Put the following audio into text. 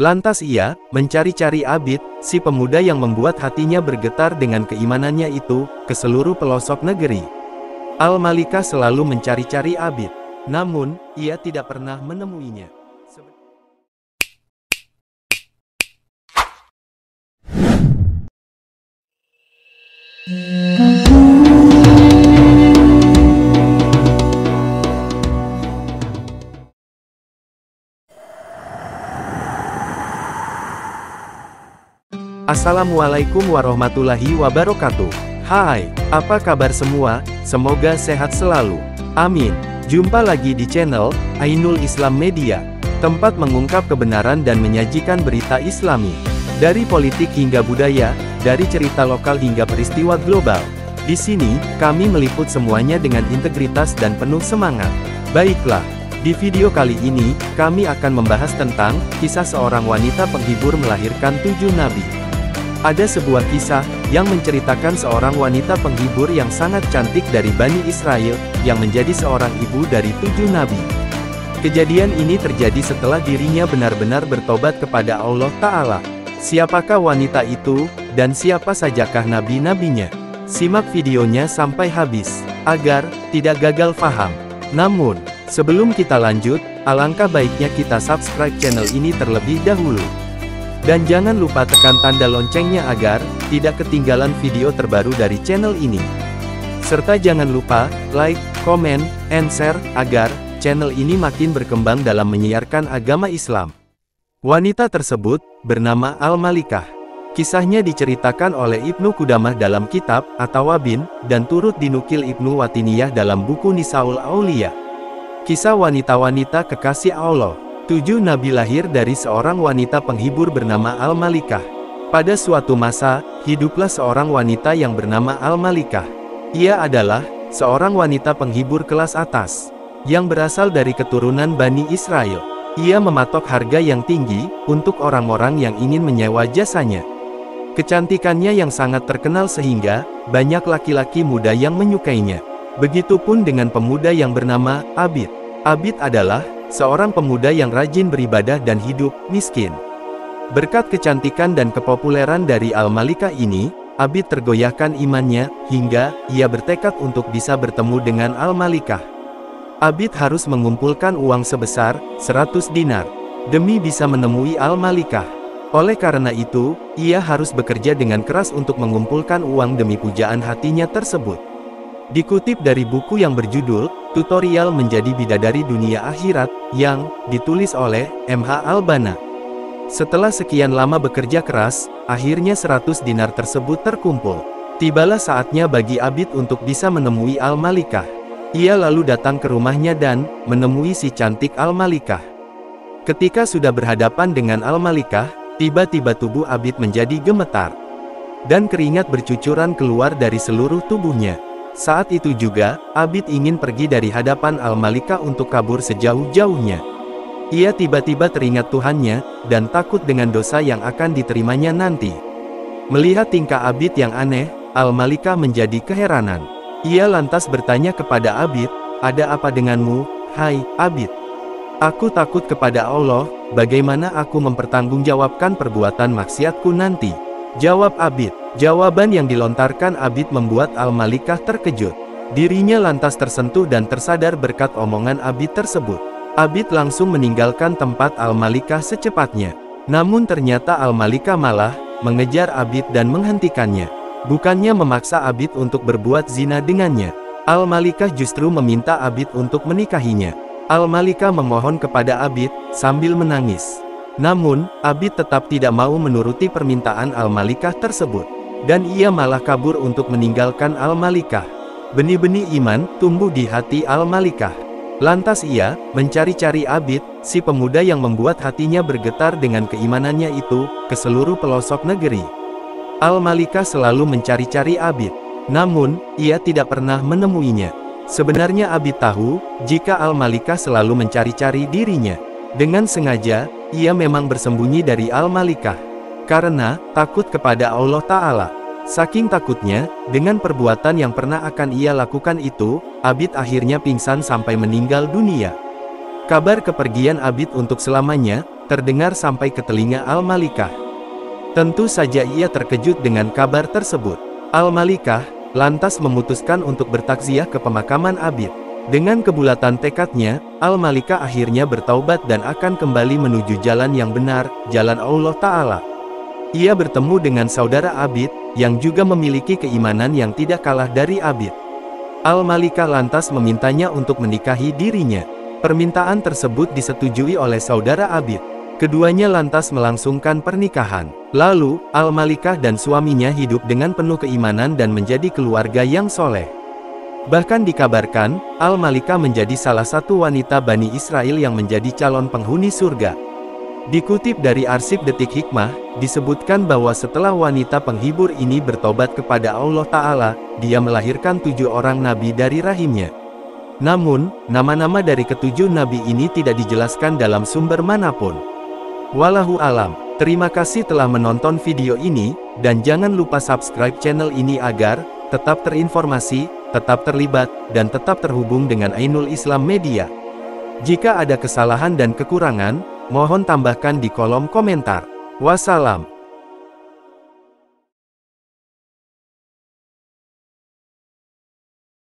Lantas ia mencari-cari Abid, si pemuda yang membuat hatinya bergetar dengan keimanannya itu, ke seluruh pelosok negeri. Al-Malikah selalu mencari-cari Abid, namun ia tidak pernah menemuinya. Assalamualaikum warahmatullahi wabarakatuh. Hai, apa kabar semua? Semoga sehat selalu. Amin. Jumpa lagi di channel Ainul Islam Media, tempat mengungkap kebenaran dan menyajikan berita Islami. Dari politik hingga budaya, dari cerita lokal hingga peristiwa global. Di sini, kami meliput semuanya dengan integritas dan penuh semangat. Baiklah, di video kali ini, kami akan membahas tentang kisah seorang wanita penghibur melahirkan 7 nabi. Ada sebuah kisah yang menceritakan seorang wanita penghibur yang sangat cantik dari Bani Israel, yang menjadi seorang ibu dari 7 nabi. Kejadian ini terjadi setelah dirinya benar-benar bertobat kepada Allah Ta'ala. Siapakah wanita itu, dan siapa sajakah nabi-nabinya? Simak videonya sampai habis, agar tidak gagal paham. Namun, sebelum kita lanjut, alangkah baiknya kita subscribe channel ini terlebih dahulu. Dan jangan lupa tekan tanda loncengnya agar tidak ketinggalan video terbaru dari channel ini. Serta jangan lupa like, comment, and share agar channel ini makin berkembang dalam menyiarkan agama Islam. Wanita tersebut bernama Al-Malikah. Kisahnya diceritakan oleh Ibnu Qudamah dalam kitab At-Tawabin dan turut dinukil Ibnu Watiniyah dalam buku Nisaul Aulia. Kisah wanita-wanita kekasih Allah. 7 nabi lahir dari seorang wanita penghibur bernama Al-Malikah. Pada suatu masa, hiduplah seorang wanita yang bernama Al-Malikah. Ia adalah seorang wanita penghibur kelas atas, yang berasal dari keturunan Bani Israel. Ia mematok harga yang tinggi, untuk orang-orang yang ingin menyewa jasanya. Kecantikannya yang sangat terkenal sehingga, banyak laki-laki muda yang menyukainya. Begitupun dengan pemuda yang bernama Abid. Abid adalah seorang pemuda yang rajin beribadah dan hidup miskin. Berkat kecantikan dan kepopuleran dari Al-Malikah ini, Abid tergoyahkan imannya, hingga ia bertekad untuk bisa bertemu dengan Al-Malikah. Abid harus mengumpulkan uang sebesar 100 dinar, demi bisa menemui Al-Malikah. Oleh karena itu, ia harus bekerja dengan keras untuk mengumpulkan uang demi pujaan hatinya tersebut. Dikutip dari buku yang berjudul Tutorial Menjadi Bidadari Dunia Akhirat, yang ditulis oleh M.H. Al-Banna. Setelah sekian lama bekerja keras, akhirnya 100 dinar tersebut terkumpul. Tibalah saatnya bagi Abid untuk bisa menemui Al-Malikah. Ia lalu datang ke rumahnya dan menemui si cantik Al-Malikah. Ketika sudah berhadapan dengan Al-Malikah, tiba-tiba tubuh Abid menjadi gemetar, dan keringat bercucuran keluar dari seluruh tubuhnya. Saat itu juga, Abid ingin pergi dari hadapan Al-Malikah untuk kabur sejauh-jauhnya. Ia tiba-tiba teringat Tuhannya, dan takut dengan dosa yang akan diterimanya nanti. Melihat tingkah Abid yang aneh, Al-Malikah menjadi keheranan. Ia lantas bertanya kepada Abid, "Ada apa denganmu, hai Abid?" "Aku takut kepada Allah, bagaimana aku mempertanggungjawabkan perbuatan maksiatku nanti?" jawab Abid. Jawaban yang dilontarkan Abid membuat Al-Malikah terkejut. Dirinya lantas tersentuh dan tersadar berkat omongan Abid tersebut. Abid langsung meninggalkan tempat Al-Malikah secepatnya. Namun ternyata Al-Malikah malah mengejar Abid dan menghentikannya. Bukannya memaksa Abid untuk berbuat zina dengannya. Al-Malikah justru meminta Abid untuk menikahinya. Al-Malikah memohon kepada Abid sambil menangis. Namun, Abid tetap tidak mau menuruti permintaan Al-Malikah tersebut. Dan ia malah kabur untuk meninggalkan Al-Malikah. Benih-benih iman tumbuh di hati Al-Malikah. Lantas ia mencari-cari Abid, si pemuda yang membuat hatinya bergetar dengan keimanannya itu, ke seluruh pelosok negeri. Al-Malikah selalu mencari-cari Abid. Namun, ia tidak pernah menemuinya. Sebenarnya Abid tahu, jika Al-Malikah selalu mencari-cari dirinya. Dengan sengaja, ia memang bersembunyi dari Al-Malikah. Karena takut kepada Allah Ta'ala. Saking takutnya, dengan perbuatan yang pernah akan ia lakukan itu, Abid akhirnya pingsan sampai meninggal dunia. Kabar kepergian Abid untuk selamanya, terdengar sampai ke telinga Al-Malikah. Tentu saja ia terkejut dengan kabar tersebut. Al-Malikah lantas memutuskan untuk bertakziah ke pemakaman Abid. Dengan kebulatan tekadnya, Al-Malikah akhirnya bertaubat dan akan kembali menuju jalan yang benar, jalan Allah Ta'ala. Ia bertemu dengan saudara Abid, yang juga memiliki keimanan yang tidak kalah dari Abid. Al-Malikah lantas memintanya untuk menikahi dirinya. Permintaan tersebut disetujui oleh saudara Abid. Keduanya lantas melangsungkan pernikahan. Lalu, Al-Malikah dan suaminya hidup dengan penuh keimanan dan menjadi keluarga yang soleh. Bahkan dikabarkan, Al-Malikah menjadi salah satu wanita Bani Israel yang menjadi calon penghuni surga. Dikutip dari arsip Detik Hikmah, disebutkan bahwa setelah wanita penghibur ini bertobat kepada Allah Ta'ala, dia melahirkan 7 orang nabi dari rahimnya. Namun, nama-nama dari ke-7 nabi ini tidak dijelaskan dalam sumber manapun. Wallahu alam. Terima kasih telah menonton video ini, dan jangan lupa subscribe channel ini agar tetap terinformasi, tetap terlibat, dan tetap terhubung dengan Ainul Islam Media. Jika ada kesalahan dan kekurangan, mohon tambahkan di kolom komentar. Wassalam.